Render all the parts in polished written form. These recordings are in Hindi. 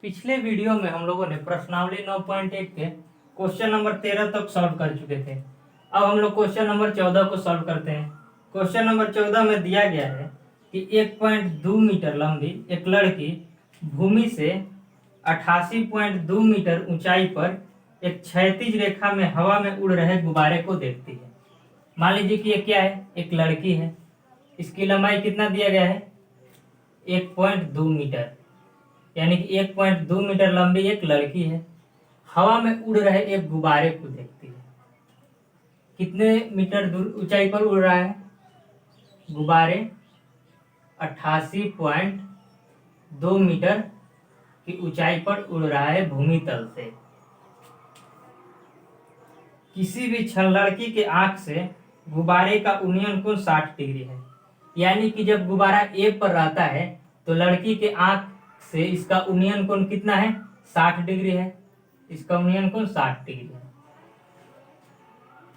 पिछले वीडियो में हम लोगों ने प्रश्नावली 9.1 के क्वेश्चन नंबर 13 तक सॉल्व कर चुके थे। अब हम लोग क्वेश्चन नंबर 14 को सॉल्व करते हैं। क्वेश्चन नंबर 14 में दिया गया है कि 1.2 मीटर लंबी एक लड़की भूमि से 88.2 मीटर ऊंचाई पर एक क्षैतिज रेखा में हवा में उड़ रहे गुब्बारे को देखती है। मान लीजिए कि ये क्या है, एक लड़की है। इसकी लंबाई कितना दिया गया है, 1.2 मीटर, यानी कि 1.2 मीटर लंबी एक लड़की है, हवा में उड़ रहे एक गुब्बारे को देखती है। कितने मीटर दूर ऊंचाई पर उड़ रहा है गुब्बारे? 88.2 मीटर की ऊंचाई पर उड़ रहा है भूमि तल से। किसी भी क्षण लड़की के आंख से गुब्बारे का उन्नयन कोण 60 डिग्री है, यानी कि जब गुब्बारा ए पर रहता है तो लड़की के आंख से इसका उन्नयन कोण कितना है, 60 डिग्री है। इसका उन्नयन कोण 60 डिग्री है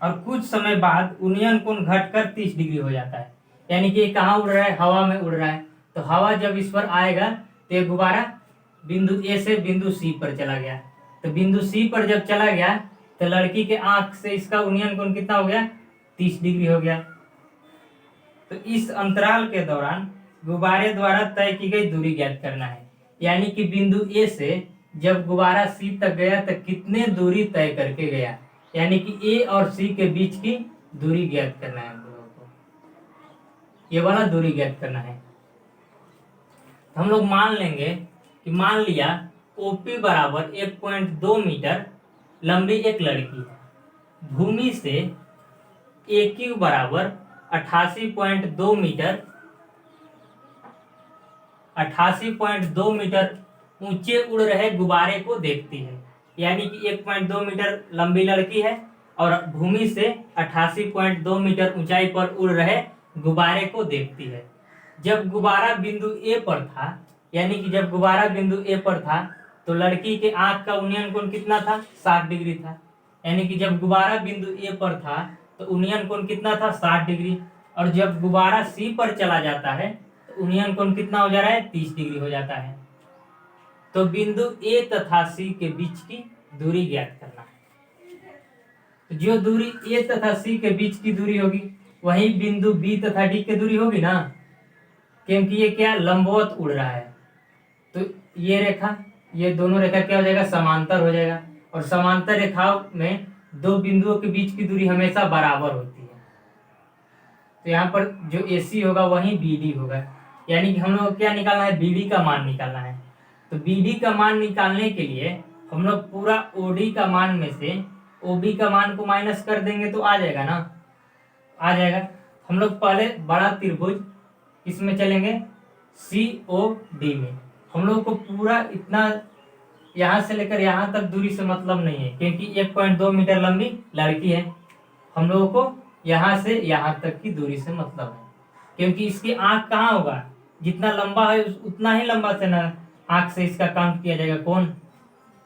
और कुछ समय बाद उन्नयन कोण घटकर 30 डिग्री हो जाता है। यानी कि ये कहाँ उड़ रहा है, हवा में उड़ रहा है। तो हवा जब इस पर आएगा तो ये गुब्बारा बिंदु ए से बिंदु सी पर चला गया। तो बिंदु सी पर जब चला गया तो लड़की के आंख से इसका उन्नयन कोण कितना हो गया, 30 डिग्री हो गया। तो इस अंतराल के दौरान गुब्बारे द्वारा तय की गई दूरी ज्ञात करना है। यानी कि बिंदु ए से जब गुब्बारा सी तक गया तो कितने दूरी तय करके गया, यानी कि ए और सी के बीच की दूरी ज्ञात करना है हम लोगों को। ये वाला दूरी ज्ञात करना है। हम लोग मान लेंगे कि मान लिया ओपी बराबर 1.2 मीटर लंबी एक लड़की है। भूमि से ए क्यू बराबर 88.2 मीटर 88.2 मीटर ऊंचे उड़ रहे गुब्बारे को देखती है। यानी कि 1.2 मीटर लंबी लड़की है और भूमि से 88.2 मीटर ऊंचाई पर उड़ रहे गुब्बारे को देखती है। जब गुब्बारा बिंदु ए पर था, यानी कि जब गुब्बारा बिंदु ए पर था तो लड़की के आंख का उन्नयन कोण कितना था, 60 डिग्री था। यानी कि जब गुब्बारा बिंदु ए पर था तो उन्नयन कोण कितना था, 60 डिग्री। और जब गुब्बारा सी पर चला जाता है तो उन्नयन कोण कितना हो जा रहा है, 30 डिग्री हो जाता है। तो बिंदु ए तथा सी के बीच की दूरी ज्ञात करना है। तो जो दूरी ए तथा सी के बीच की दूरी होगी वही बिंदु बी तथा डी की दूरी होगी ना, क्योंकि ये क्या लंबवत उड़ रहा है। तो ये रेखा, ये दोनों रेखा क्या हो जाएगा, समांतर हो जाएगा। और समांतर रेखाओं में दो बिंदुओं के बीच की दूरी हमेशा बराबर होती है। तो यहाँ पर जो AC होगा वही BD होगा। यानी कि हम लोग क्या निकालना है, BD का मान निकालना है। तो BD का मान निकालने के लिए हम लोग पूरा OD का मान में से OB का मान को माइनस कर देंगे तो आ जाएगा ना, आ जाएगा। हम लोग पहले बड़ा त्रिभुज इसमें चलेंगे COD में। हम लोग को पूरा इतना यहाँ से लेकर यहाँ तक दूरी से मतलब नहीं है, क्योंकि 1.2 मीटर लंबी लड़की है। हम लोगों को यहाँ से यहाँ तक की दूरी से मतलब है, क्योंकि इसकी आंख कहाँ होगा, जितना लंबा है उतना ही लंबा से ना आंख से इसका काम किया जाएगा। कौन,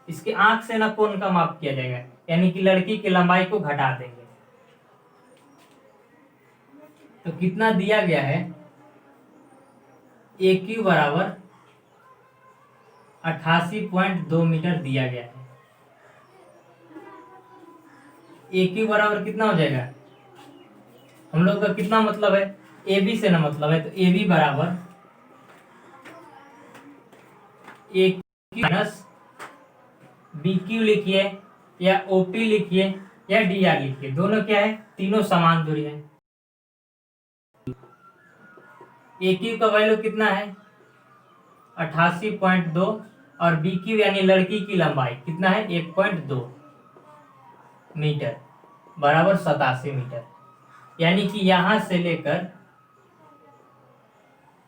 इसकी आंख से ना कोण का माप किया जाएगा, यानी कि लड़की की लंबाई को घटा देंगे। तो कितना दिया गया है, AQ बराबर 88.2 मीटर दिया गया है। AQ बराबर कितना हो जाएगा, हम लोग का कितना मतलब है, AB से ना मतलब है। तो AB बराबर AQ माइनस BQ लिखिए या OP लिखिए या DR लिखिए, दोनों क्या है, तीनों समान दूरी है। AQ का वैल्यू कितना है, 88.2 और BQ यानी लड़की की लंबाई कितना है, 1.2 मीटर बराबर 87 मीटर। यानी कि यहां से लेकर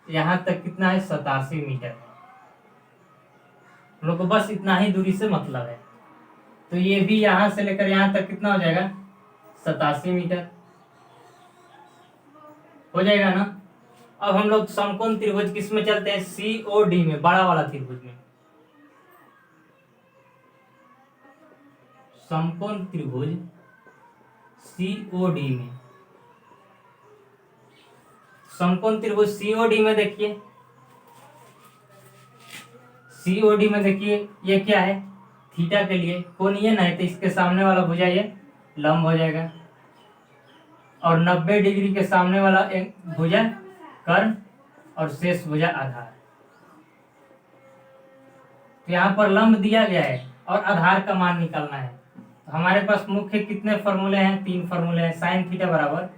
यहां तक कितना है, 87 मीटर। हम लोग को बस इतना ही दूरी से मतलब है। तो ये भी यहां से लेकर यहां तक कितना हो जाएगा, 87 मीटर हो जाएगा ना। अब हम लोग समकोण त्रिभुज किस में चलते हैं, COD में, बड़ा वाला त्रिभुज में। समकोण त्रिभुज COD में, समकोण त्रिभुज COD में देखिए, COD में देखिए ये क्या है, थीटा के लिए कोणीय है, तो इसके सामने वाला भुजा ये लंब हो जाएगा, और 90 डिग्री के सामने वाला एक भुजा कर्ण और शेष भुजा आधार। तो यहाँ पर लंब दिया गया है और आधार का मान निकालना है। तो हमारे पास मुख्य कितने फॉर्मूले हैं, 3 फॉर्मूले हैं। साइन थीटा बराबर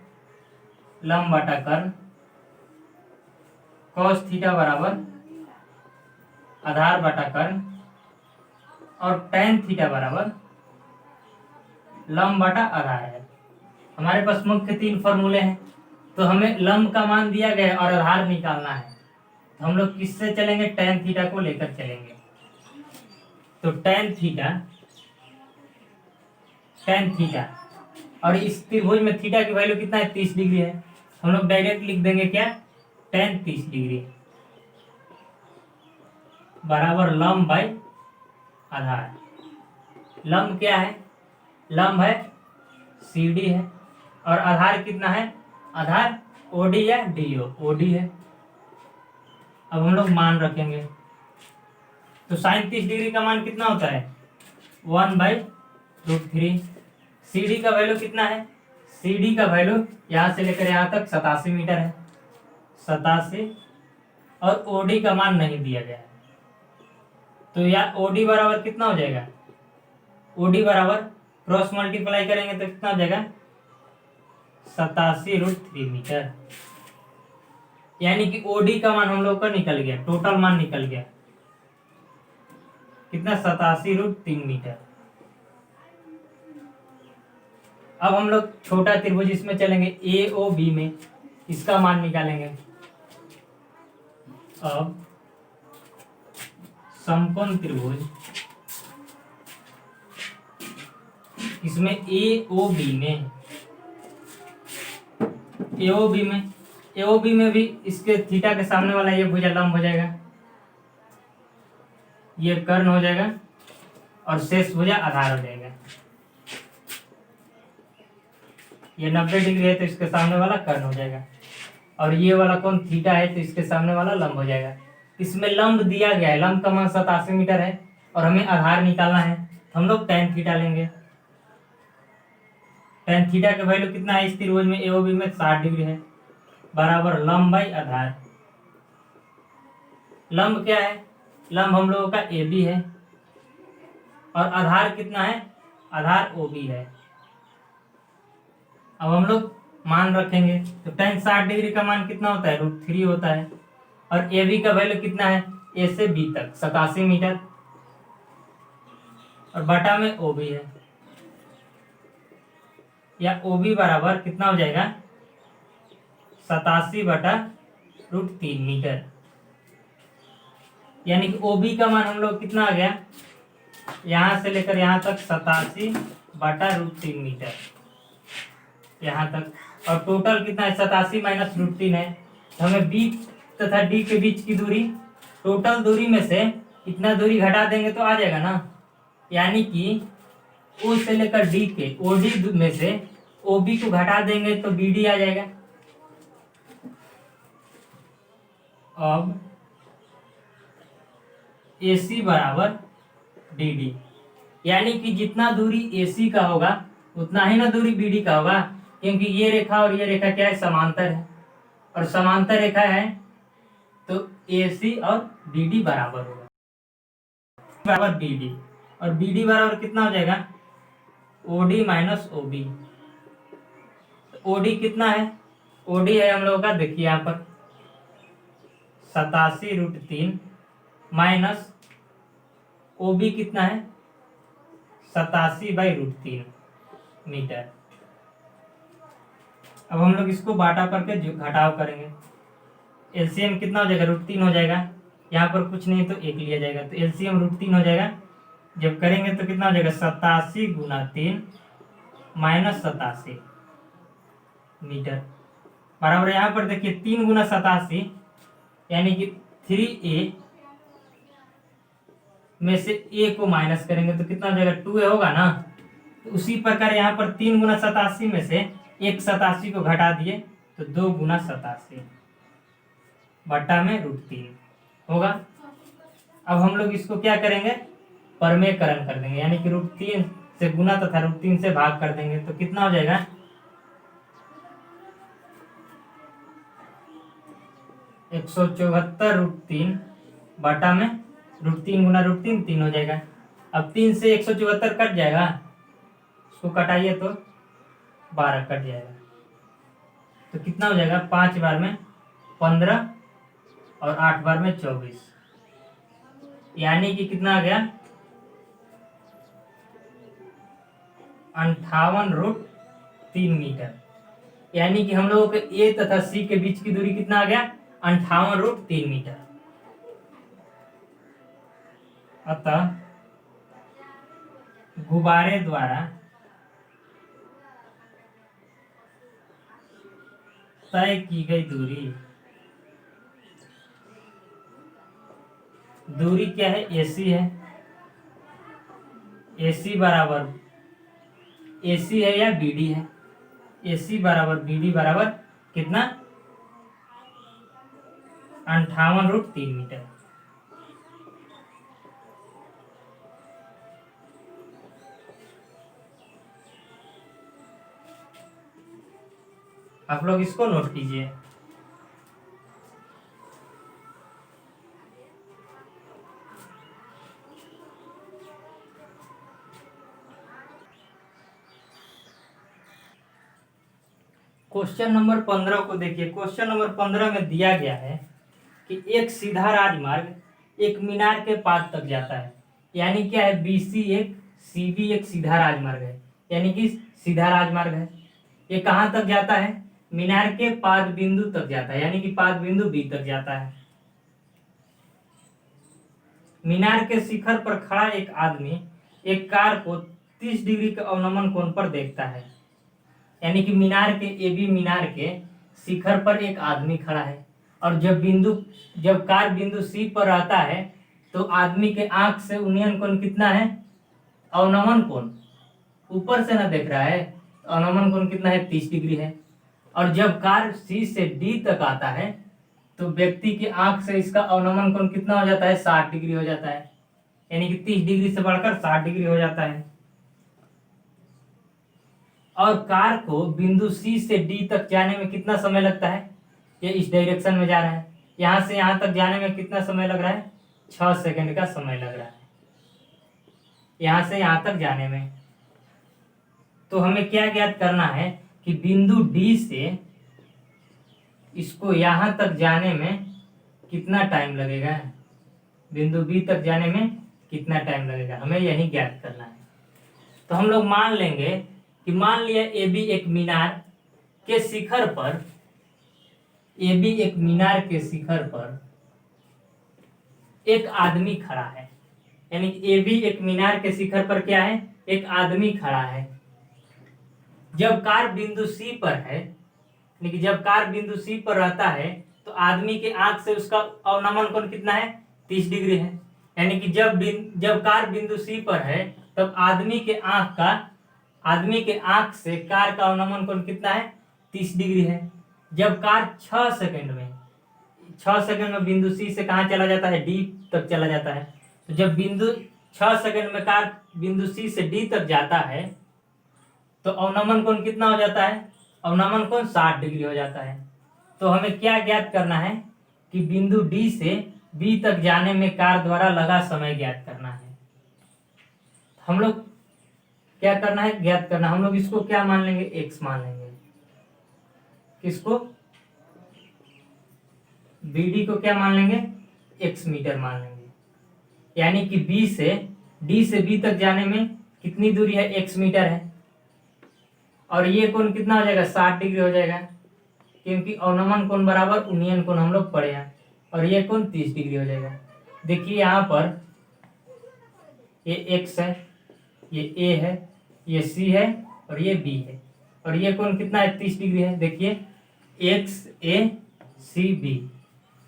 लंब बटा कर्ण, कॉस थीटा बराबर आधार बटा कर्ण, और टेन थीटा बराबर लंब बटा आधार है। हमारे पास मुख्य 3 फॉर्मूले हैं। तो हमें लंब का मान दिया गया है और आधार निकालना है। तो हम लोग किससे चलेंगे, टेन थीटा को लेकर चलेंगे। तो टेन थीटा और इस त्रिभुज में थीटा की वैल्यू कितना है, 30 डिग्री है। हम लोग डायरेक्ट लिख देंगे क्या, टेन 30 डिग्री बराबर लंब बाई आधार। लंब क्या है, लंब है CD है, और आधार कितना है, आधार OD या DO, OD है। अब हम लोग मान रखेंगे। तो साइन 30 डिग्री का मान कितना होता है, 1/√3। CD का वैल्यू कितना है, CD का वैल्यू यहाँ से लेकर यहाँ तक 87 मीटर है, 87, और OD का मान नहीं दिया गया है। तो या OD बराबर कितना हो जाएगा, OD बराबर क्रॉस मल्टीप्लाई करेंगे तो कितना हो जाएगा, 87√3 मीटर। यानी कि OD का मान हम लोग का निकल गया, टोटल मान निकल गया कितना, 87√3 मीटर। अब हम लोग छोटा त्रिभुज इसमें चलेंगे, AOB में इसका मान निकालेंगे। अब समकोण त्रिभुज इसमें AOB में भी इसके थीटा के सामने वाला ये भुजा लंब हो जाएगा, ये कर्ण हो जाएगा, और शेष भुजा आधार हो जाएगा। ये 90 डिग्री है तो इसके सामने वाला कर्ण हो जाएगा, और ये वाला कोण थीटा है तो इसके सामने वाला लंब हो जाएगा। इसमें लंब दिया गया है, लंब का मान 87 मीटर है, और हमें आधार निकालना है। हम लोग टेन थीटा लेंगे। टेन थीटा का वैल्यू कितना है इस त्रिभुज में, AOB में 60 डिग्री है, बराबर लंब बाई आधार। लंब क्या है, लंब हम लोगों का AB है, और आधार कितना है, आधार OB है। अब हम लोग मान रखेंगे। तो टेन 60 डिग्री का मान कितना होता है, √3 होता है, और AB का वैल्यू कितना है, A से B तक 87 मीटर, और बटा में OB है, या OB बराबर कितना हो जाएगा, 87/√3 मीटर। यानी कि OB का मान हम लोग कितना आ गया, यहां से लेकर यहां तक 87/√3 मीटर यहाँ तक, और टोटल कितना है, 87 माइनस √3 है। तो हमें B तथा D के बीच की दूरी, टोटल दूरी में से इतना दूरी घटा देंगे तो आ जाएगा ना। यानी कि O से लेकर D के OD में से OB को घटा देंगे तो BD आ जाएगा। अब AC बराबर DD, यानी कि जितना दूरी AC का होगा उतना ही ना दूरी BD का होगा, क्योंकि ये रेखा और ये रेखा क्या है, समांतर है, और समांतर रेखा है तो AC और BD बराबर होगा, बराबर BD, और BD बराबर कितना हो जाएगा, OD माइनस OB। OD कितना है, OD है हम लोगों का, देखिए यहाँ पर 87√3 माइनस OB कितना है, 87/√3 मीटर। अब हम लोग इसको बाटा करके घटाव करेंगे। एलसीएम कितना हो जाएगा, √3 हो जाएगा, यहाँ पर कुछ नहीं तो 1 लिया जाएगा, तो एलसीएम √3 हो जाएगा। जब करेंगे तो कितना हो जाएगा, 87 × 3 माइनस 87 मीटर, बराबर यहाँ पर देखिए 3 × 87 यानी कि 3A में से A को माइनस करेंगे तो कितना हो जाएगा, 2A होगा ना। तो उसी प्रकार यहाँ पर 3 × 87 में से 1 87 को घटा दिए तो 2 × 87 बट्टा में √3 होगा। अब हम लोग इसको क्या करेंगे, परमेयकरण कर देंगे, यानी कि √3 से गुना तथा √3 से भाग कर देंगे। तो कितना हो जाएगा, 174 √3 बटा में √3 गुना √3 3 हो जाएगा। अब 3 से 174 कट जाएगा, इसको कटाइए तो 12 कट जाएगा। तो कितना हो जाएगा, 5 बार में 15 और 8 बार में 24, यानी कि कितना आ गया, 58√3 मीटर। यानी कि हम लोगों के ए तथा सी के बीच की दूरी कितना आ गया, 58√3 मीटर। अतः गुब्बारे द्वारा तय की गई दूरी क्या है, एसी है। एसी बराबर एसी है या बीडी है, एसी बराबर बीडी बराबर कितना, 58√3 मीटर। आप लोग इसको नोट कीजिए। क्वेश्चन नंबर 15 को देखिए। क्वेश्चन नंबर 15 में दिया गया है कि एक सीधा राजमार्ग एक मीनार के पाद तक जाता है, यानी क्या है, बीसी एक सीबी एक सीधा राजमार्ग है, यानी कि सीधा राजमार्ग है। ये कहाँ तक जाता है, मीनार के पाद बिंदु तक जाता है, यानी कि पाद बिंदु बी तक जाता है। मीनार के शिखर पर खड़ा एक आदमी एक कार को 30 डिग्री के अवनमन कोण पर देखता है, यानी कि मीनार के एबी मीनार के शिखर पर एक आदमी खड़ा है, और जब कार बिंदु सी पर रहता है तो आदमी के आंख से उन्नयन कोण कितना है, अवनमन कोण, ऊपर से ना देख रहा है, अवनमन कोण कितना है, 30 डिग्री है। और जब कार सी से डी तक आता है तो व्यक्ति की आंख से इसका अवनमन कोण कितना हो जाता है, 60 डिग्री हो जाता है, यानी कि 30 डिग्री से बढ़कर 60 डिग्री हो जाता है। और कार को बिंदु सी से डी तक जाने में कितना समय लगता है, ये इस डायरेक्शन में जा रहा है, यहां से यहां तक जाने में कितना समय लग रहा है, 6 सेकंड का समय लग रहा है यहां से यहां तक जाने में। तो हमें क्या ज्ञात करना है कि बिंदु डी से इसको यहां तक जाने में कितना टाइम लगेगा, बिंदु बी तक जाने में कितना टाइम लगेगा, हमें यही ज्ञात करना है। तो हम लोग मान लेंगे कि मान लिया एबी एक मीनार के शिखर पर, एबी एक मीनार के शिखर पर एक आदमी खड़ा है, यानी कि एबी एक मीनार के शिखर पर क्या है, एक आदमी खड़ा है। जब कार बिंदु सी पर है, यानी कि जब कार बिंदु सी पर रहता है तो आदमी के आंख से उसका अवनमन कोण कितना है, 30 डिग्री है, यानी कि जब कार बिंदु सी पर है तब आदमी के आंख से कार का अवनमन कोण कितना है, 30 डिग्री है। जब कार 6 सेकंड में बिंदु सी से कहाँ चला जाता है, डी तक चला जाता है। तो जब 6 सेकंड में कार बिंदु सी से डी तक जाता है तो अवनमन कोण कितना हो जाता है, अवनमन कोण 60 डिग्री हो जाता है। तो हमें क्या ज्ञात करना है कि बिंदु डी से बी तक जाने में कार द्वारा लगा समय ज्ञात करना है। हम लोग क्या करना है, ज्ञात करना, हम लोग इसको क्या मान लेंगे, एक्स मान लेंगे। किसको, बीडी को क्या मान लेंगे, एक्स मीटर मान लेंगे, यानी कि बी से डी से बी तक जाने में कितनी दूरी है, एक्स मीटर है। और ये कोण कितना हो जाएगा, 60 डिग्री हो जाएगा, क्योंकि अवनमन कोण बराबर उन्नयन कोण हम लोग पढ़े हैं, और ये कोण 30 डिग्री हो जाएगा। देखिए यहाँ पर ये एक्स है, ये ए है, ये सी है और ये बी है, और ये कोण कितना है, 30 डिग्री है। देखिए एक्स ए सी बी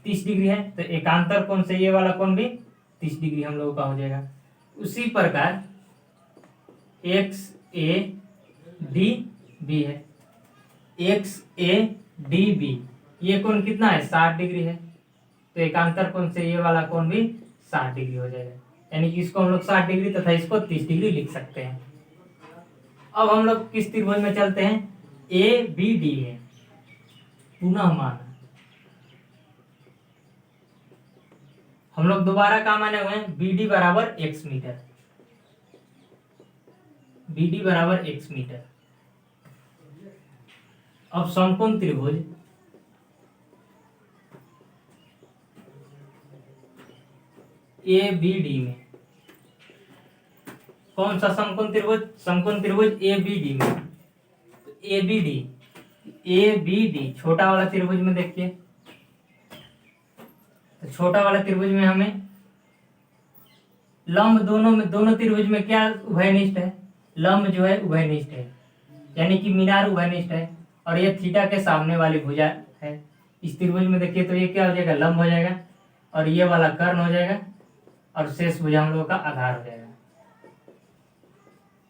30 डिग्री है, तो एकांतर कोण से ये वाला कोण भी 30 डिग्री हम लोगों का हो जाएगा। उसी प्रकार एक्स ए डी बी है, एक्स ए डी बी ये कोण कितना है, 60 डिग्री है, तो एकांतर कोण से ये वाला कोण भी 60 डिग्री हो जाएगा। यानी कि इसको हम लोग 60 डिग्री तथा इसको 30 डिग्री लिख सकते हैं। अब हम लोग किस त्रिभुज में चलते हैं, ए बी डी में। पुनः मान हम लोग दोबारा कहाँ माने हुए हैं, बी डी बराबर x मीटर, बी डी बराबर x मीटर। अब समकोण त्रिभुज ए बी डी में, कौन सा समकोण त्रिभुज, समकोण त्रिभुज ए बी डी में। तो A B D, A B D छोटा वाला त्रिभुज में देखिए, तो छोटा वाला त्रिभुज में हमें लंब दोनों त्रिभुज में क्या उभयनिष्ठ है, लंब जो है उभयनिष्ठ है, यानी कि मीनार उभयनिष्ठ है। और ये थीटा के सामने वाली भुजा है। इस त्रिभुज में देखिए तो ये क्या हो जाएगा, लंब हो जाएगा, और ये वाला कर्ण हो जाएगा, और शेष भुजा हम लोगों का आधार हो जाएगा।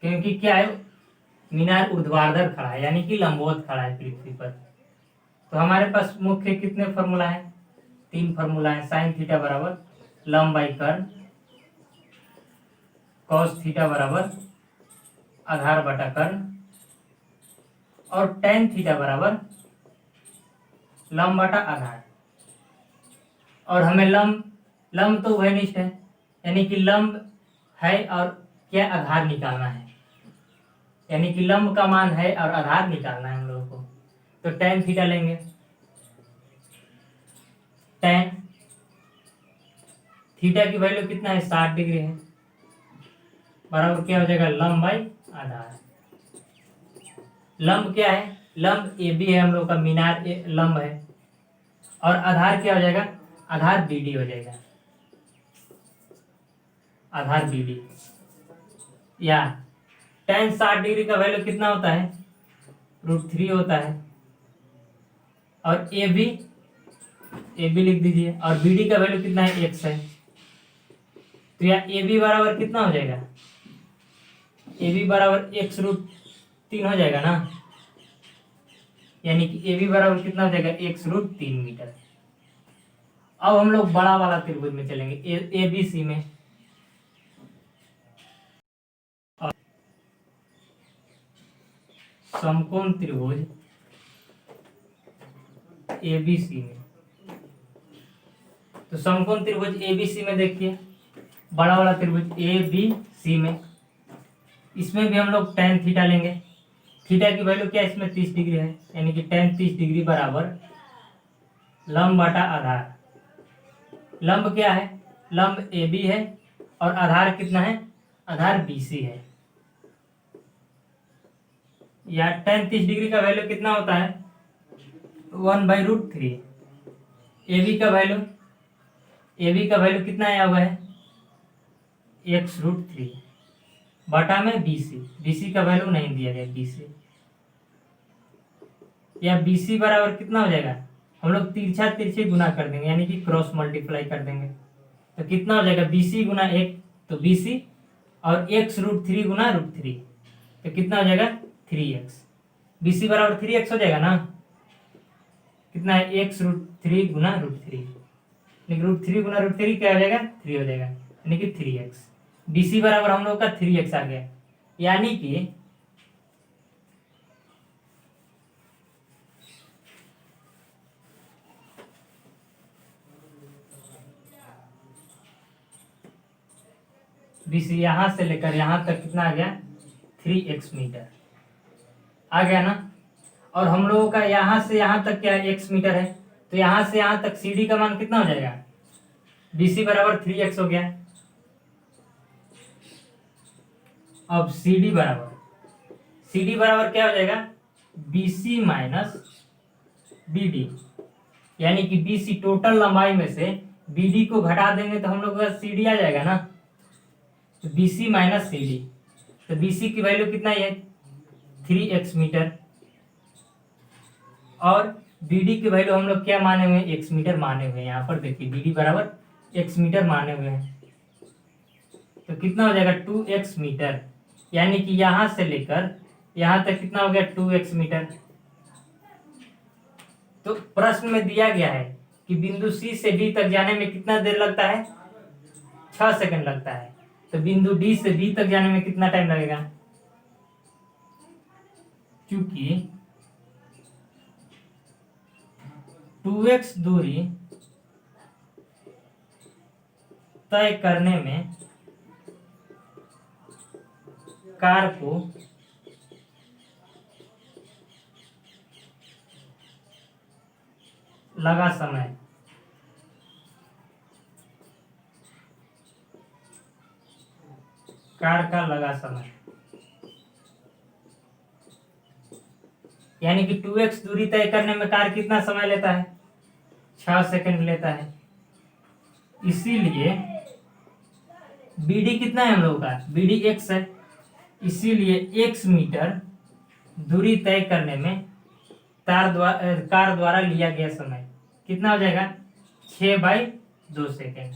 क्योंकि क्या है, मीनार ऊर्ध्वाधर खड़ा है, यानी कि लंबवत खड़ा है पृथ्वी पर। तो हमारे पास मुख्य कितने फॉर्मूला है, 3 फॉर्मूला है। साइन थीटा बराबर लंब बाई कर्ण, कॉस थीटा बराबर आधार बटा कर्ण, और टेन थीटा बराबर लंब बटा आधार। और हमें लंब तो उभयनिष्ठ है, यानी कि लंब है और क्या आधार निकालना है, यानी कि लंब का मान है और आधार निकालना है हम लोगों को। तो टेन थीटा लेंगे, टेन थीटा की वैल्यू कितना है, 60 डिग्री है, बराबर क्या हो जाएगा, लंब बाई आधार। लंब क्या है, लंब ए बी है हम लोग का, मीनार लंब है, और आधार क्या हो जाएगा, आधार बी डी हो जाएगा, आधार बी डी। या टेन 60 डिग्री का वैल्यू कितना होता है, √3 होता है। और ए बी लिख दीजिए, और बी डी का वैल्यू कितना है, x है। तो यहाँ ए बी बराबर कितना हो जाएगा, ए बी बराबर x√3 हो जाएगा ना, यानी कि ए बी बराबर कितना हो जाएगा, x√3 मीटर। अब हम लोग बड़ा वाला त्रिभुज में चलेंगे, ए बी सी में। समकोण त्रिभुज ए बी सी में, तो समकोण त्रिभुज ए बी सी में देखिए, बड़ा वाला त्रिभुज ए बी सी में, इसमें भी हम लोग टेन थीटा लेंगे। थीटा की वैल्यू क्या है, इसमें 30 डिग्री है, यानी कि टेन 30 डिग्री बराबर लंब बटा आधार। लंब क्या है, लंब ए बी है, और आधार कितना है, आधार बी सी है। या टेन 30 डिग्री का वैल्यू कितना होता है, 1/√3। ए बी का वैल्यू कितना आया हुआ है, x√3 बटा में BC का वैल्यू नहीं दिया गया, BC। या BC बराबर कितना हो जाएगा, हम लोग तिरछा तिरछे गुना कर देंगे, यानी कि क्रॉस मल्टीप्लाई कर देंगे। तो कितना हो जाएगा, BC गुना 1 तो BC, और x√3 गुना √3 तो कितना हो जाएगा, 3x। BC बराबर 3x हो जाएगा ना, कितना है, x√3 गुना √3, √3 गुना √3 क्या हो जाएगा, 3 हो जाएगा, यानी कि 3x। BC बराबर हम लोग का 3x आ गया, यानी कि BC यहां से लेकर यहां तक कितना आ गया, 3x मीटर आ गया ना। और हम लोगों का यहां से यहां तक क्या है, x मीटर है, तो यहां से यहां तक CD का मान कितना हो जाएगा, BC बराबर 3x हो गया। अब CD बराबर क्या हो जाएगा, BC माइनस BD, यानी कि BC टोटल लंबाई में से BD को घटा देंगे तो हम लोग का CD आ जाएगा ना, तो BC माइनस CD। तो BC की वैल्यू कितना है, 3x मीटर, और BD की वैल्यू हम लोग क्या माने हुए हैं, x मीटर माने हुए हैं। यहाँ पर देखिए BD बराबर x मीटर माने हुए हैं, तो कितना हो जाएगा, 2x मीटर, यानी कि यहां से लेकर यहां तक कितना हो गया, 2x मीटर। तो प्रश्न में दिया गया है कि बिंदु C से D तक जाने में कितना देर लगता है, 6 सेकंड लगता है। तो बिंदु डी से बी तक जाने में कितना टाइम लगेगा? क्योंकि 2x दूरी तय करने में कार को लगा समय, कार का लगा समय, यानी कि 2x दूरी तय करने में कार कितना समय लेता है? 6 सेकंड लेता है। इसीलिए BD कितना है हम लोग का? BD x है। इसीलिए x मीटर दूरी तय करने में कार द्वारा लिया गया समय कितना हो जाएगा? 6/2 सेकेंड।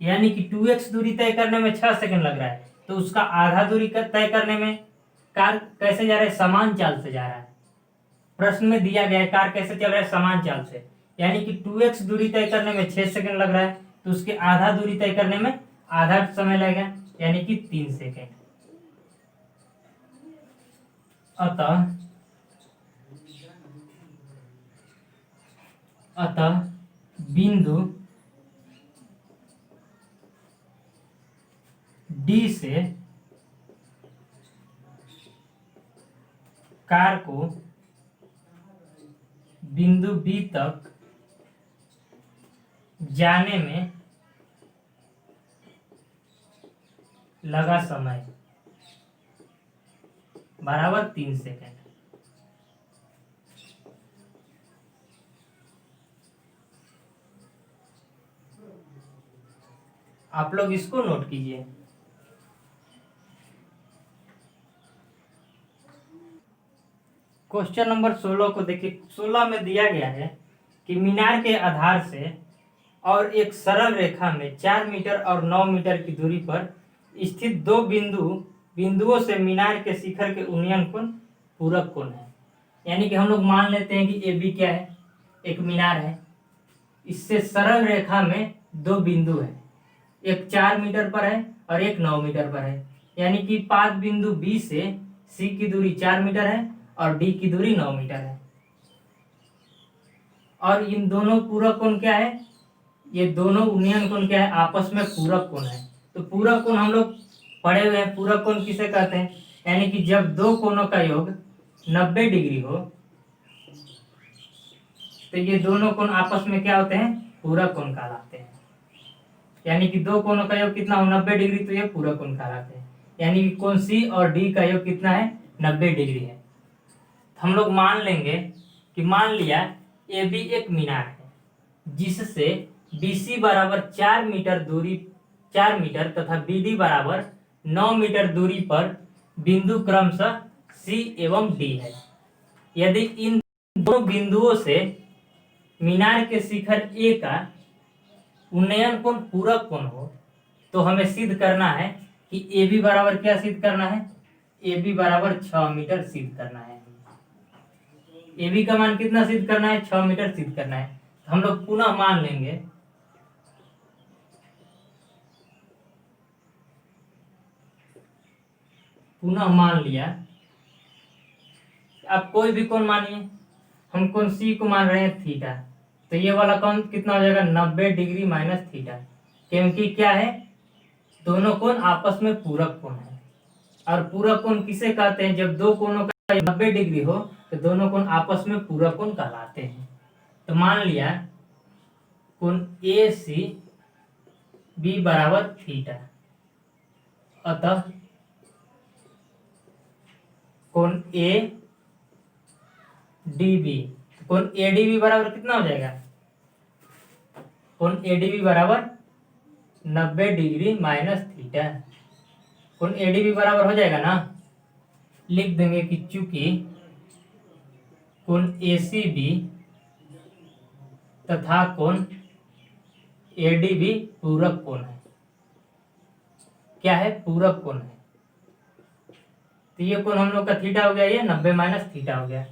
यानी कि 2x दूरी तय करने में 6 सेकंड लग रहा है, तो उसका आधा दूरी तय करने में कार कैसे जा रहा है? समान चाल से जा रहा है। प्रश्न में दिया गया है कार कैसे चल रहा है? समान चाल से। यानी कि 2x दूरी तय करने में 6 सेकंड लग रहा है, तो उसके आधा दूरी तय करने में आधा समय लगेगा, यानी कि 3 सेकंड। अतः बिंदु डी से कार को बिंदु बी तक जाने में लगा समय बराबर 3 सेकंड। आप लोग इसको नोट कीजिए। क्वेश्चन नंबर 16 को देखिए। 16 में दिया गया है कि मीनार के आधार से और एक सरल रेखा में 4 मीटर और 9 मीटर की दूरी पर स्थित दो बिंदुओं से मीनार के शिखर के उन्नयन कोण पूरक कोण है। यानी कि हम लोग मान लेते हैं कि AB क्या है? एक मीनार है। इससे सरल रेखा में दो बिंदु है, एक 4 मीटर पर है और एक 9 मीटर पर है। यानी कि पाद बिंदु B से C की दूरी 4 मीटर है और D की दूरी 9 मीटर है। और इन दोनों पूरक कोण क्या है? ये दोनों उन्नयन कोण क्या है? आपस में पूरक कोण है। तो पूरक कोण हम लोग पढ़े हुए हैं। पूरक कोण किसे कहते हैं? यानी कि जब दो कोणों का योग 90 डिग्री हो तो ये दोनों कोण आपस में क्या होते हैं? पूरक कोण कहलाते हैं। यानी कि दो कोणों का योग कितना हो? 90 डिग्री, तो ये पूरक कोण कहलाते हैं। यानी कि कोण C और D का योग कितना है? 90 डिग्री है। हम लोग मान लेंगे कि मान लिया AB एक मीनार है जिससे BC बराबर 4 मीटर तथा BD बराबर 9 मीटर दूरी पर बिंदु क्रमशः C एवं D है। यदि इन दो बिंदुओं से मीनार के शिखर A का उन्नयन कोण पूरक कोण हो तो हमें सिद्ध करना है कि AB बराबर क्या सिद्ध करना है? AB बराबर 6 मीटर सिद्ध करना है। AB का मान कितना सिद्ध करना है? 6 मीटर सिद्ध करना है। हम लोग पुनः मान लेंगे पुनः मान लिया। आप कोई भी कोण मानिए, हम कोण C को मान रहे हैं थीटा, तो ये वाला कोण कितना हो जाएगा? 90 डिग्री माइनस थीटा। क्योंकि क्या है? दोनों कोण आपस में पूरक कोण है। और पूरक कोण किसे कहते हैं? जब दो कोणों का 90 डिग्री हो तो दोनों कोण आपस में पूरक कोण कहलाते हैं। तो मान लिया कोण AC बराबर थीटा, अतः कोण ADB, कोण ADB बराबर कितना हो जाएगा? कोण ADB बराबर 90 डिग्री माइनस थीटा। कोण ADB बराबर हो जाएगा ना? लिख देंगे कि चूंकि कोण ACB तथा कोण ADB पूरक कोण है। क्या है? पूरक कोण है। तो ये कोण हम लोग का थीटा हो गया, ये 90 माइनस थीटा हो गया।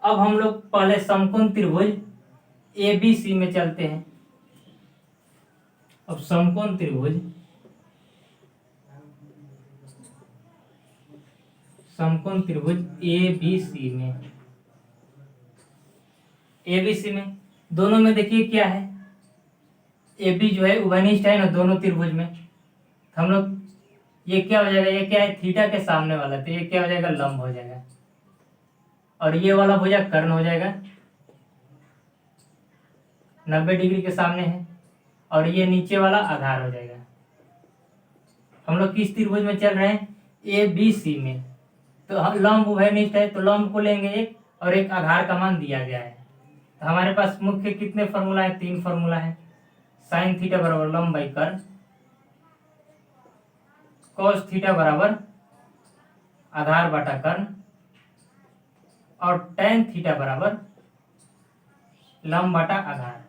अब हम लोग पहले समकोण त्रिभुज ABC में चलते हैं अब समकोण त्रिभुज एबीसी में दोनों में देखिए क्या है, ए बी जो है उभयनिष्ठ है ना दोनों त्रिभुज में। हम लोग ये क्या हो जाएगा, ये क्या है थीटा के सामने वाला, तो ये क्या हो जाएगा लंब हो जाएगा, और ये वाला भुजा कर्ण हो जाएगा 90 डिग्री के सामने है, और ये नीचे वाला आधार हो जाएगा। हम लोग किस त्रिभुज में चल रहे हैं, ए बी सी में। तो हम लंब उभयनिष्ठ है तो लंब को लेंगे एक, और एक आधार का मान दिया गया है। तो हमारे पास मुख्य कितने फॉर्मूला है, 3 फॉर्मूला है। साइन थीटा बराबर लंब बाई कर्ण, कॉस थीटा बराबर आधार बटा कर्ण, और टेन थीटा बराबर लंब बटा आधार।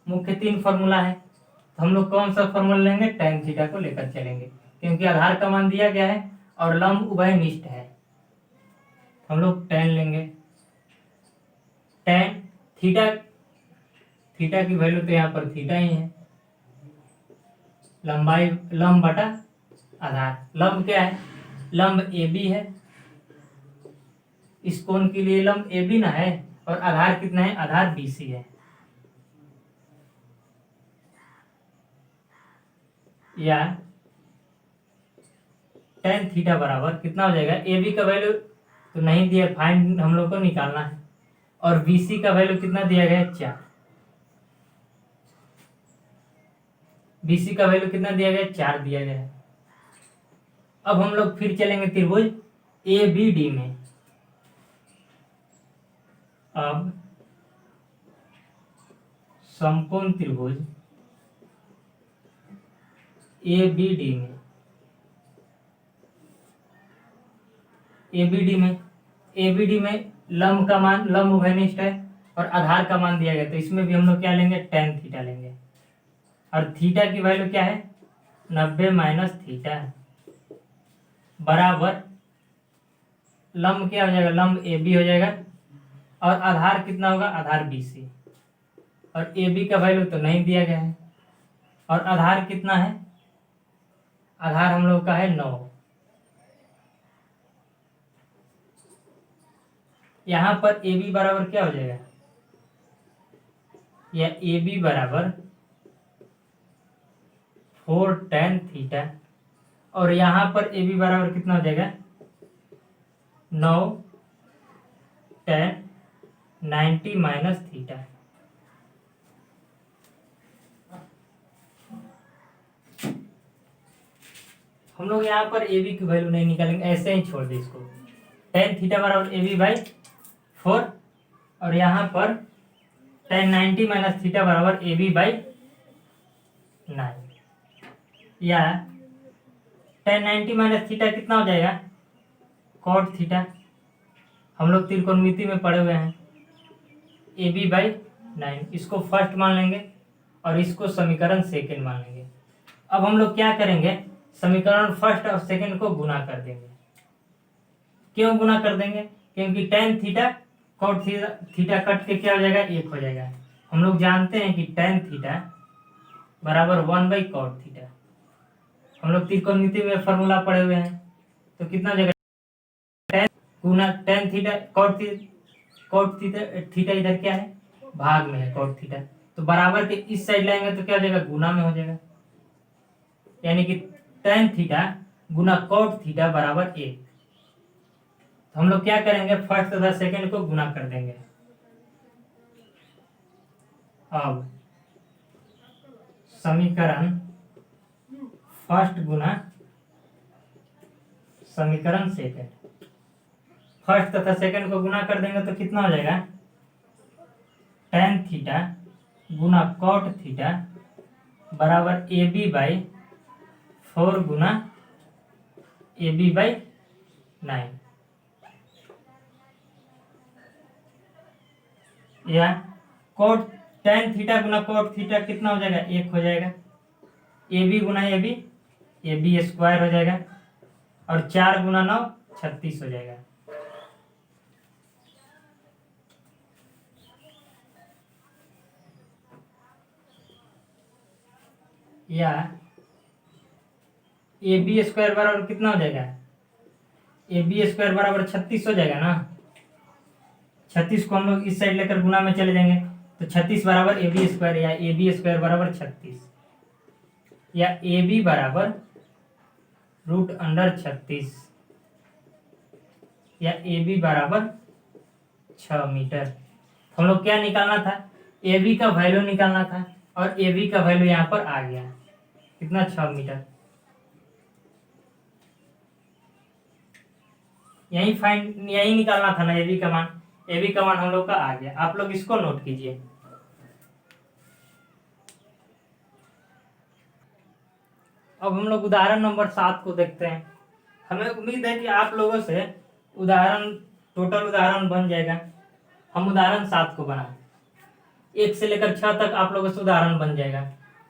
मुख्य 3 फॉर्मूला है। तो हम लोग कौन सा फॉर्मूला लेंगे, टेन थीटा को लेकर चलेंगे, क्योंकि आधार का मान दिया गया है और लंब उभयनिष्ठ है। हम लोग टेन लेंगे। टेन थीटा की वैल्यू तो यहाँ पर थीटा ही है, लंबाई लंब बटा आधार। लंब क्या है, लंब ए बी है, इस कोण के लिए लंब ए बी ना है, और आधार कितना है, आधार बी सी है। या टेन थीटा बराबर कितना हो जाएगा, ए बी का वैल्यू तो नहीं दिया, फाइंड हम लोग को निकालना है, और बी सी का वैल्यू कितना दिया गया है 4। बी सी का वैल्यू कितना दिया गया है, 4 दिया गया है। अब हम लोग फिर चलेंगे त्रिभुज ए बी डी में। अब समकोण त्रिभुज ए बी डी में, एबीडी में लंब का मान, लंब उभयनिष्ठ है और आधार का मान दिया गया, तो इसमें भी हम लोग क्या लेंगे, टेन थीटा लेंगे। और थीटा की वैल्यू क्या है, 90 माइनस थीटा बराबर लंब क्या हो जाएगा, लंब ए बी हो जाएगा, और आधार कितना होगा, आधार बी सी। और ए बी का वैल्यू तो नहीं दिया गया है, और आधार कितना है, आधार हम लोग का है 9। यहां पर ए बी बराबर क्या हो जाएगा, या ए बी बराबर 4 tan थीटा, और यहां पर ए बी बराबर कितना हो जाएगा, 9 tan 90 माइनस थीटा। हम लोग यहाँ पर ए बी की वैल्यू नहीं निकालेंगे, ऐसे ही छोड़ दे इसको। tan थीटा बराबर ए बी बाई 4, और यहाँ पर tan 90 माइनस थीटा बराबर ए बी बाई 9। या tan 90 माइनस थीटा कितना हो जाएगा, cot थीटा। हम लोग त्रिकोणमिति में पढ़े हुए हैं, ए बी बाई 9, इसको फर्स्ट मान लेंगे और इसको समीकरण सेकेंड मान लेंगे। अब हम लोग क्या करेंगे, समीकरण फर्स्ट और सेकेंड को गुना कर देंगे। क्यों गुना कर देंगे, क्योंकि tan theta cot theta cut के क्या हो जाएगा, 1 हो जाएगा। हम लोग जानते हैं कि tan थीटा बराबर 1 बाई cot थीटा। हम लोग त्रिकोणमिति में फॉर्मूला पढ़े हुए हैं, तो कितना हो जाएगा, tan गुना tan थीटा cot थीटा इधर क्या है, भाग में है cot थीटा, तो बराबर के इस साइड लाएंगे तो क्या हो जाएगा, गुना में हो जाएगा। यानी कि tan थीटा गुना cot थीटा बराबर 1। तो हम लोग क्या करेंगे, फर्स्ट तथा सेकेंड को गुना कर देंगे। अब समीकरण फर्स्ट गुना समीकरण सेकेंड, फर्स्ट तथा सेकेंड को गुना कर देंगे तो कितना हो जाएगा, tan थीटा गुना cot थीटा बराबर ए बी बाई 4 गुना ए बी बाई 9। या cot tan थीटा गुना cot थीटा कितना हो जाएगा, 1 हो जाएगा। ए बी गुना ए बी स्क्वायर हो जाएगा, और 4 गुना 9 36 हो जाएगा। या ए बी स्क्वायर बराबर कितना हो जाएगा, ए बी स्क्वायर बराबर 36 हो जाएगा ना। 36 को हम लोग इस साइड लेकर गुना में चले जाएंगे तो 36 बराबर ए बी स्क्वायर, या ए बी स्क्वायर बराबर 36, या ए बी बराबर √36, या ए बी बराबर 6 मीटर। हम लोग क्या निकालना था, ए बी का वैल्यू निकालना था, और ए बी का वैल्यू यहाँ पर आ गया कितना, 6 मीटर। यही निकालना था ना ए बी का मान। ए बी का मान हम लोग का आ गया, आप लोग इसको नोट कीजिए। अब हम लोग उदाहरण नंबर 7 को देखते हैं। हमें उम्मीद है कि आप लोगों से टोटल उदाहरण बन जाएगा। हम उदाहरण 7 को बनाए, 1 से लेकर 6 तक आप लोगों से उदाहरण बन जाएगा।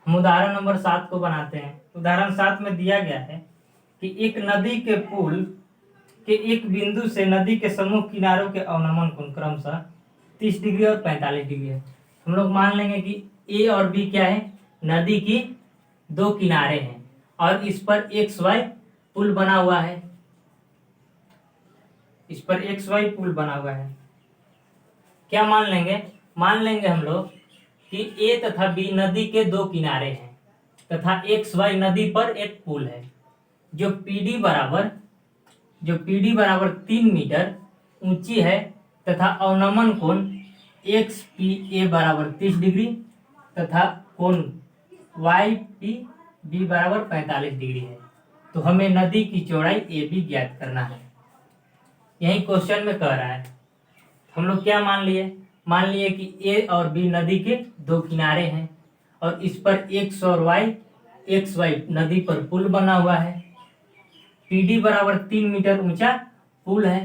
हम उदाहरण नंबर 7 को बनाते हैं। उदाहरण 7 में दिया गया है कि एक नदी के पुल के एक बिंदु से नदी के समूह किनारों के अवनमन कोण क्रमशः 30 डिग्री और 45 डिग्री है। हम लोग मान लेंगे कि ए और बी क्या है, नदी की दो किनारे हैं, और इस पर एक्स वाई पुल बना हुआ है। इस पर एक्स वाई पुल बना हुआ है। क्या मान लेंगे हम लोग कि ए तथा बी नदी के दो किनारे हैं, तथा एक्स वाई नदी पर एक पुल है, जो पीडी बराबर 3 मीटर ऊंची है, तथा अवनमन कोण एक्स पी ए बराबर 30 डिग्री तथा कोण वाई पी बी बराबर 45 डिग्री है। तो हमें नदी की चौड़ाई ए बी ज्ञात करना है। यही क्वेश्चन में कह रहा है। हम लोग क्या मान लिए कि ए और बी नदी के दो किनारे हैं, और इस पर एक्स वाई नदी पर पुल बना हुआ है। पीडी बराबर 3 मीटर ऊंचा पुल है,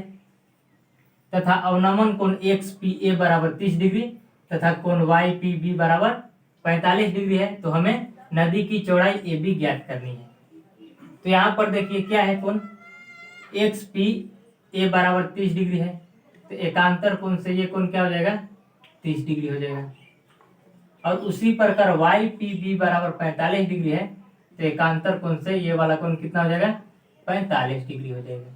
तथा अवनमन कोण एक्स पी ए बराबर 30 डिग्री तथा कोण वाई पी बी बराबर 45 डिग्री है। तो हमें नदी की चौड़ाई ए बी ज्ञात करनी है। तो यहाँ पर देखिए क्या है, कोण एक्स पी ए बराबर 30 डिग्री है, तो एकांतर कोण से ये कोण क्या हो जाएगा, 30 डिग्री हो जाएगा। और उसी प्रकार वाई पी बी बराबर 45 डिग्री है, तो एकांतर कोण से ये वाला कोण कितना हो जाएगा, 45 डिग्री हो जाएगा।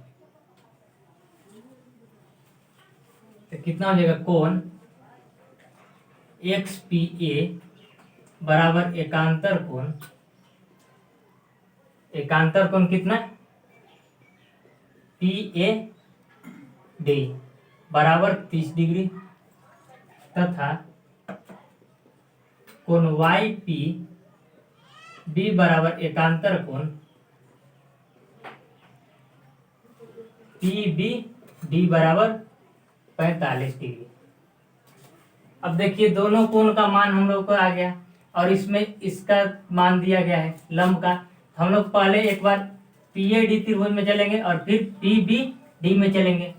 तो कितना हो जाएगा, कोण एक्स पी ए बराबर एकांतर कोण कितना, पी ए डी बराबर 30 डिग्री तथा कोण वाई पी बी बराबर एकांतर कोण पी बी डी बराबर 45 डिग्री। अब देखिए दोनों कोण का मान हम लोग को आ गया, और इसमें इसका मान दिया गया है लंब का। हम लोग पहले एक बार पी ए डी त्रिभुज में चलेंगे और फिर पी बी डी में चलेंगे।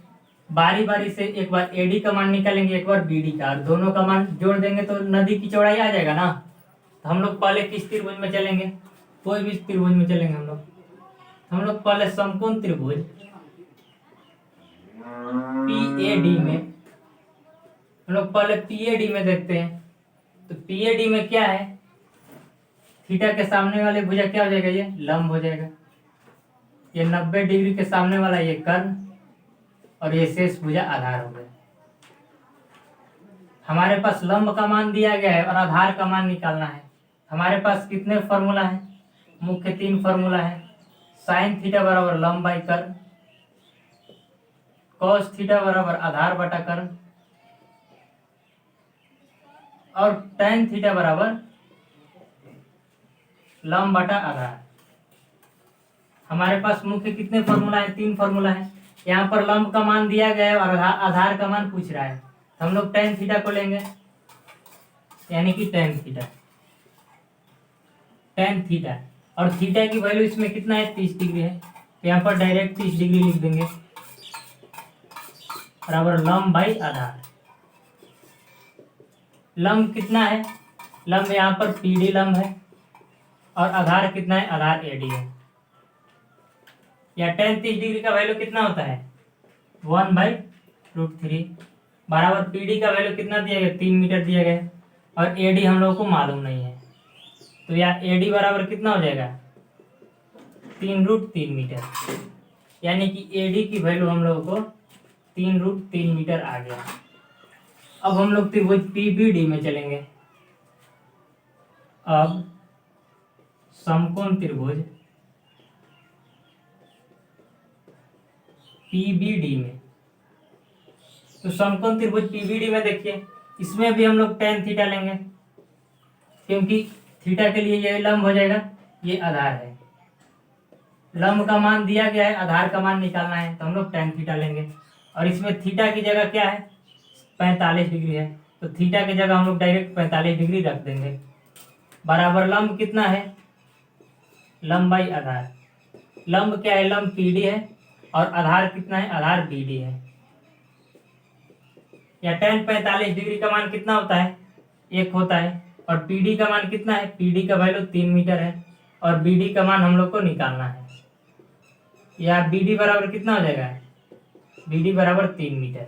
बारी बारी से एक बार ए डी का मान निकालेंगे, एक बार बी डी का, और दोनों का मान जोड़ देंगे तो नदी की चौड़ाई आ जाएगा ना। तो हम लोग पहले किस त्रिभुज में चलेंगे, कोई भी त्रिभुज में चलेंगे हम लोग पहले समकोण त्रिभुज पी ए डी में, हम लोग पहले पी ए डी में देखते हैं। तो पी ए डी में क्या है, थीटा के सामने वाले भुजा क्या हो जाएगा, ये लंब हो जाएगा। ये 90 डिग्री के सामने वाला ये कर्ण, और ये शेष भुजा आधार हो गया। हमारे पास लंब का मान दिया गया है और आधार का मान निकालना है। हमारे पास कितने फॉर्मूला है, मुख्य 3 फॉर्मूला है। साइन थीटा बराबर लंब बाई कर्ण, कॉस थीटा बराबर आधार बटा कर्ण, और tan थीटा बराबर लंब बटा आधार। हमारे पास मुख्य कितने फॉर्मूला है, 3 फॉर्मूला है। यहाँ पर लंब का मान दिया गया है और आधार का मान पूछ रहा है, तो हम लोग tan थीटा को लेंगे, यानी कि tan थीटा, और थीटा की वैल्यू इसमें कितना है, 30 डिग्री है। तो यहाँ पर डायरेक्ट 30 डिग्री लिख देंगे बराबर लंब बाई आधार। लंब कितना है, लंब यहाँ पर पी डी लंब है, और आधार कितना है, आधार ए डी है। या tan 30 डिग्री का वैल्यू कितना होता है, 1/√3 बराबर पी डी का वैल्यू कितना दिया गया, 3 मीटर दिया गया, और ए डी हम लोगों को मालूम नहीं है। तो यहाँ AD बराबर कितना हो जाएगा 3√3 मीटर, यानी कि AD की वैल्यू हम लोगों को 3√3 मीटर आ गया। अब हम लोग त्रिभुज PBD में चलेंगे। अब समकोण त्रिभुज PBD में, तो समकोण त्रिभुज PBD में देखिए, इसमें भी हम लोग tan थीटा लेंगे, क्योंकि थीटा के लिए ये लंब हो जाएगा, ये आधार है। लंब का मान दिया गया है, आधार का मान निकालना है, तो हम लोग tan थीटा लेंगे। और इसमें थीटा की जगह क्या है 45 डिग्री है, तो थीटा की जगह हम लोग डायरेक्ट 45 डिग्री रख देंगे। बराबर लंब कितना है, लंब बाई आधार। लंब क्या है, लंब PD है, और आधार कितना है, आधार BD है। या tan 45 डिग्री का मान कितना होता है 1 होता है, और PD का मान कितना है, PD का वैल्यू 3 मीटर है, और BD का मान हम लोग को निकालना है। या BD बराबर कितना हो जाएगा, BD बराबर 3 मीटर,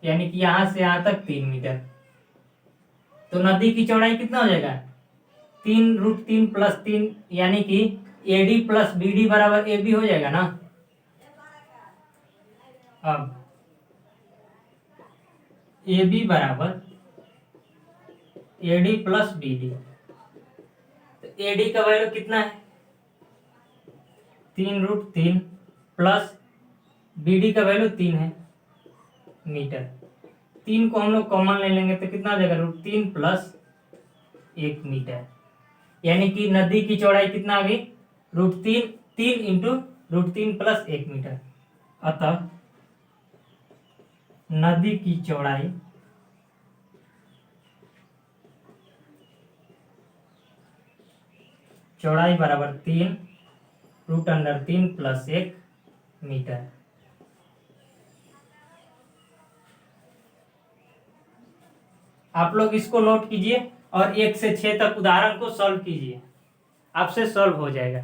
यानी कि यहां से यहां तक 3 मीटर। तो नदी की चौड़ाई कितना हो जाएगा 3√3 + 3, यानी कि AD + BD बराबर AB हो जाएगा ना। अब AB बराबर AD + BD, तो AD का वैल्यू कितना है 3√3 प्लस BD का वैल्यू 3 है मीटर। 3 को हम लोग कॉमन ले लेंगे तो कितना हो जाएगा √3 + 1 मीटर, यानी कि नदी की चौड़ाई कितना आ गई √3 3 × √3 + 1 मीटर। अतः नदी की चौड़ाई बराबर 3 √3 + 1 मीटर। आप लोग इसको नोट कीजिए और 1 से 6 तक उदाहरण को सॉल्व कीजिए, आपसे सॉल्व हो जाएगा।